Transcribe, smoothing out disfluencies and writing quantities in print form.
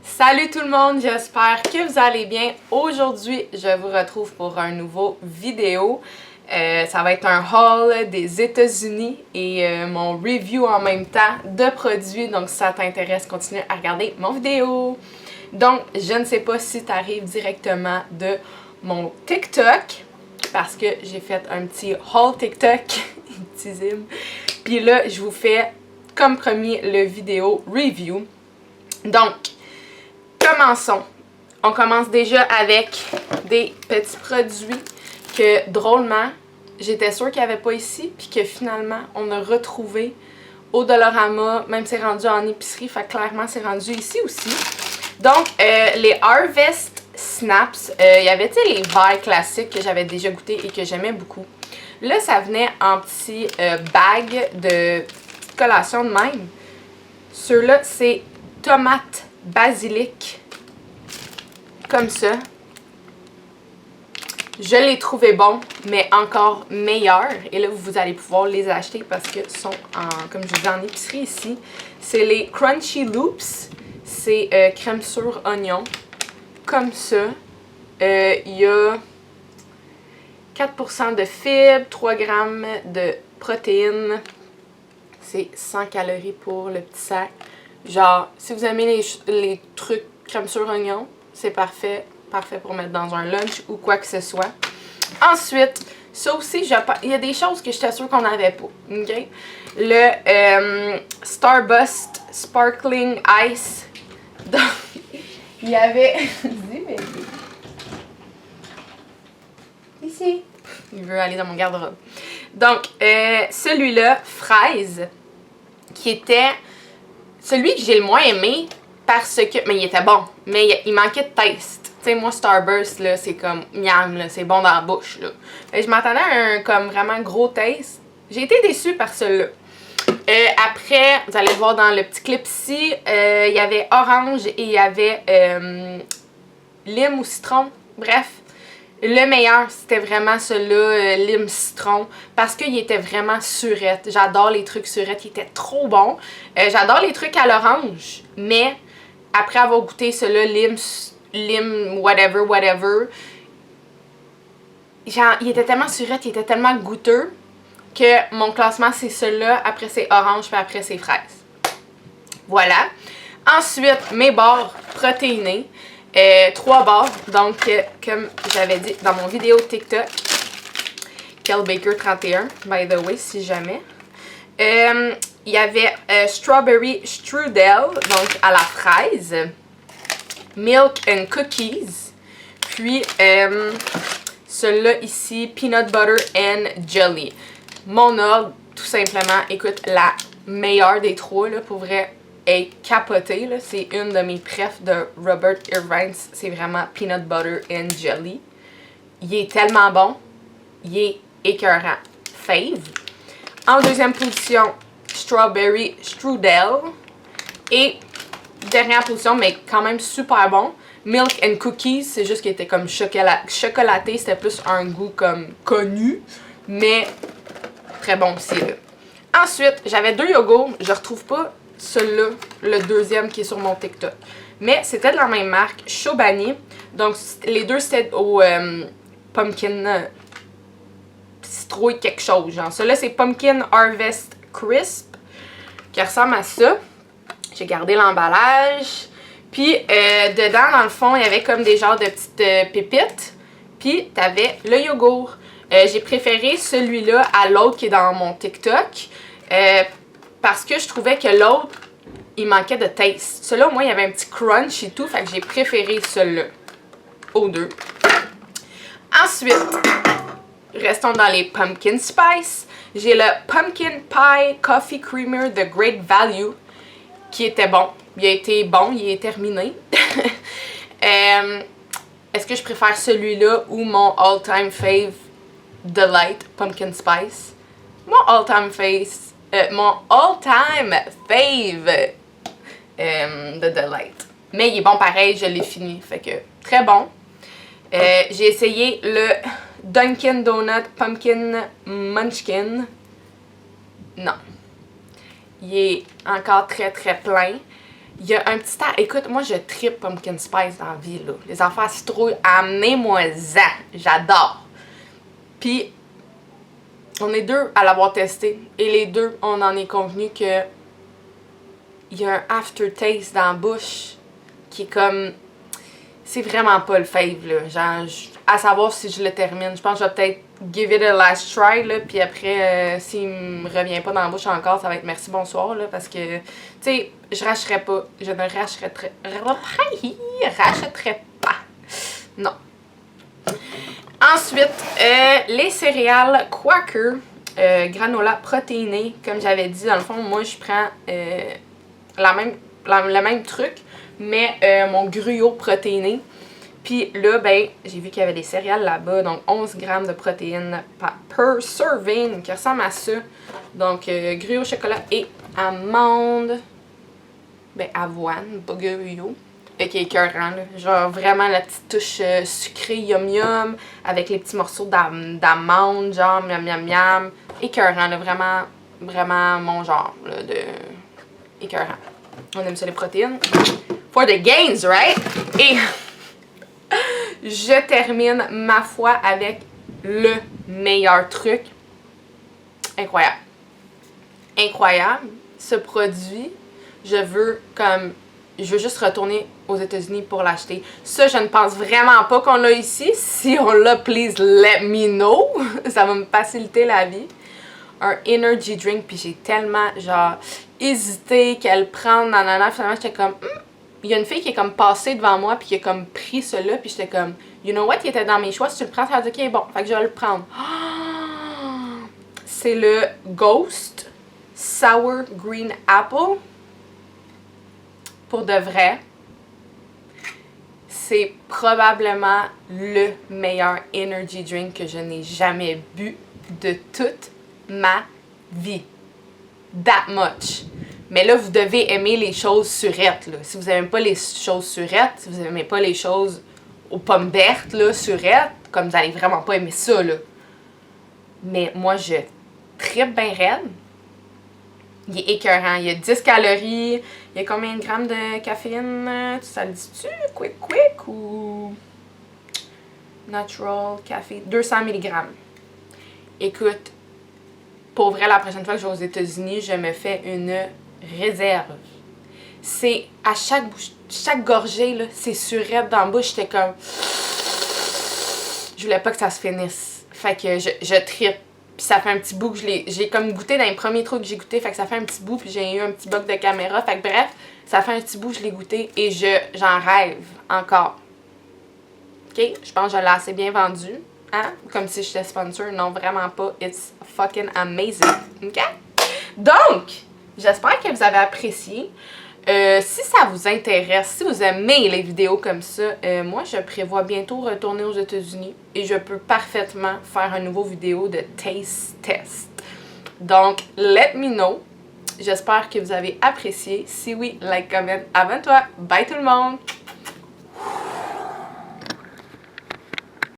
Salut tout le monde, j'espère que vous allez bien. Aujourd'hui, je vous retrouve pour un nouveau vidéo. Ça va être un haul des États-Unis et mon review en même temps de produits. Donc si ça t'intéresse, continue à regarder mon vidéo. Donc, je ne sais pas si tu arrives directement de mon TikTok parce que j'ai fait un petit haul TikTok, petit zim. Puis là, je vous fais comme promis le vidéo review. Donc, commençons. On commence déjà avec des petits produits que, drôlement, j'étais sûre qu'il n'y avait pas ici, puis que finalement, on a retrouvé au Dollarama, même c'est rendu en épicerie, fait que clairement, c'est rendu ici aussi. Donc, les Harvest Snaps, il y avait, tu sais, les verres classiques que j'avais déjà goûté et que j'aimais beaucoup. Là, ça venait en petit bag de petite collation de même. Ceux-là, c'est tomate basilic, comme ça. Je les trouvais bons, mais encore meilleurs. Et là, vous allez pouvoir les acheter parce que sont, comme je vous dis, en épicerie ici. C'est les Crunchy Loops. C'est crème sur oignon, comme ça. Il y a 4% de fibres, 3 grammes de protéines. C'est 100 calories pour le petit sac. Genre, si vous aimez les trucs crème sur oignon, c'est parfait. Parfait pour mettre dans un lunch ou quoi que ce soit. Ensuite, ça aussi, il y a des choses que j'étais sûre qu'on n'avait pas. OK? Le Starburst Sparkling Ice. Donc, il y avait... Dis, mais... Ici. Il veut aller dans mon garde-robe. Donc, celui-là, fraise, qui était celui que j'ai le moins aimé parce que... Mais il était bon, mais il manquait de taste. Tu sais, moi, Starburst, là, c'est comme miam, là, c'est bon dans la bouche, là. Et je m'attendais à un comme vraiment gros taste. J'ai été déçue par celui-là. Après, vous allez le voir dans le petit clip ici, il y avait orange et il y avait lime ou citron. Bref, le meilleur, c'était vraiment celui-là, lime citron, parce qu'il était vraiment surette. J'adore les trucs surettes, il était trop bon. J'adore les trucs à l'orange, mais après avoir goûté celui-là, lime, whatever, genre, il était tellement surette, il était tellement goûteux, que mon classement, c'est celui-là, après c'est orange, puis après c'est fraise. Voilà. Ensuite, mes barres protéinées. 3 barres, donc comme j'avais dit dans mon vidéo TikTok, Kel Baker 31, by the way, si jamais. Il y avait Strawberry Strudel, donc à la fraise, Milk and Cookies, puis celui-là ici, Peanut Butter and Jelly. Mon ordre, tout simplement, écoute, la meilleure des 3, là, pour vrai, est capotée, là. C'est une de mes prefs de Robert Irvine. C'est vraiment Peanut Butter and Jelly. Il est tellement bon. Il est écœurant. Fave. En deuxième position, Strawberry Strudel. Et dernière position, mais quand même super bon, Milk and Cookies. C'est juste qu'il était comme chocolaté. C'était plus un goût comme connu. Mais très bon aussi, là. Ensuite, j'avais 2 yogourts. Je retrouve pas celui-là, le deuxième qui est sur mon TikTok. Mais c'était de la même marque, Chobani. Donc, les deux, c'était au Pumpkin Citrouille quelque chose. Genre, celui-là, c'est Pumpkin Harvest Crisp, qui ressemble à ça. J'ai gardé l'emballage. Puis, dedans, dans le fond, il y avait comme des genres de petites pépites. Puis, t'avais le yogourt. J'ai préféré celui-là à l'autre qui est dans mon TikTok. Parce que je trouvais que l'autre, il manquait de taste. Celui-là, au moins, il y avait un petit crunch et tout. Fait que j'ai préféré celui-là aux deux. Ensuite, restons dans les Pumpkin Spice. J'ai le Pumpkin Pie Coffee Creamer de Great Value, qui était bon. Il a été bon, il est terminé. Est-ce que je préfère celui-là ou mon all-time fave Delight Pumpkin Spice? Mon all-time fave de Delight. Mais il est bon pareil, je l'ai fini. Fait que très bon. J'ai essayé le Dunkin' Donut Pumpkin Munchkin. Non. Il est encore très très plein. Il y a un petit... Écoute, moi, je trippe pumpkin spice dans la vie, là. Les affaires citrouilles, amenez-moi-en. J'adore. Puis, on est deux à l'avoir testé. Et les deux, on en est convenu que il y a un aftertaste dans la bouche qui est comme... C'est vraiment pas le fave, là. Genre, à savoir si je le termine. Je pense que je vais peut-être give it a last try, là. Puis après, s'il me revient pas dans la bouche encore, ça va être merci, bonsoir, là. Parce que, tu sais, je rachèterais pas. Je ne rachèterais pas. Non. Ensuite, les céréales Quaker, granola protéiné. Comme j'avais dit, dans le fond, moi, je prends le même truc, mais mon gruau protéiné. Puis là, ben, j'ai vu qu'il y avait des céréales là-bas, donc 11 grammes de protéines per serving, qui ressemble à ça. Donc, gruau, chocolat et amande. Ben, avoine, pas gruau. Qui est écœurant, là. Genre vraiment la petite touche sucrée yum yum, avec les petits morceaux d'amande, genre miam miam miam. Écœurant, là. Vraiment, vraiment mon genre, là, de... Écœurant. On aime ça les protéines. For the gains, right? Et je termine, ma foi, avec le meilleur truc. Incroyable. Incroyable. Ce produit, je veux juste retourner aux États-Unis pour l'acheter. Ça, je ne pense vraiment pas qu'on l'a ici. Si on l'a, please let me know. Ça va me faciliter la vie. Un energy drink, puis j'ai tellement, genre, hésité qu'elle prenne, nanana. Finalement, j'étais comme... Il y a une fille qui est comme passée devant moi, puis qui a comme pris cela, puis j'étais comme... You know what? Il était dans mes choix. Si tu le prends, ça va dire, OK, bon, fait que je vais le prendre. C'est le Ghost Sour Green Apple. Pour de vrai, c'est probablement le meilleur energy drink que je n'ai jamais bu de toute ma vie. That much. Mais là, vous devez aimer les choses surettes, là. Si vous n'aimez pas les choses surettes, si vous n'aimez pas les choses aux pommes vertes, là, surettes, comme vous n'allez vraiment pas aimer ça, là. Mais moi, je trippe bien raide. Il est écœurant. Il y a 10 calories. Il y a combien de grammes de caféine? Ça le dis-tu? Quick ou... Natural café. 200 mg. Écoute, pour vrai, la prochaine fois que je vais aux États-Unis, je me fais une réserve. C'est à chaque gorgée, là, c'est surette dans la bouche. J'étais comme... Je voulais pas que ça se finisse. Fait que je trippe. Puis ça fait un petit bout que j'ai comme goûté dans les premiers trucs que j'ai goûté. Fait que ça fait un petit bout. Puis j'ai eu un petit bug de caméra. Fait que bref, ça fait un petit bout que je l'ai goûté. Et j'en rêve encore. OK? Je pense que je l'ai assez bien vendu. Hein? Comme si j'étais sponsor. Non, vraiment pas. It's fucking amazing. OK? Donc, j'espère que vous avez apprécié. Si ça vous intéresse, si vous aimez les vidéos comme ça, moi je prévois bientôt retourner aux États-Unis et je peux parfaitement faire un nouveau vidéo de taste test. Donc, let me know. J'espère que vous avez apprécié. Si oui, like, comment, abonne-toi. Bye tout le monde!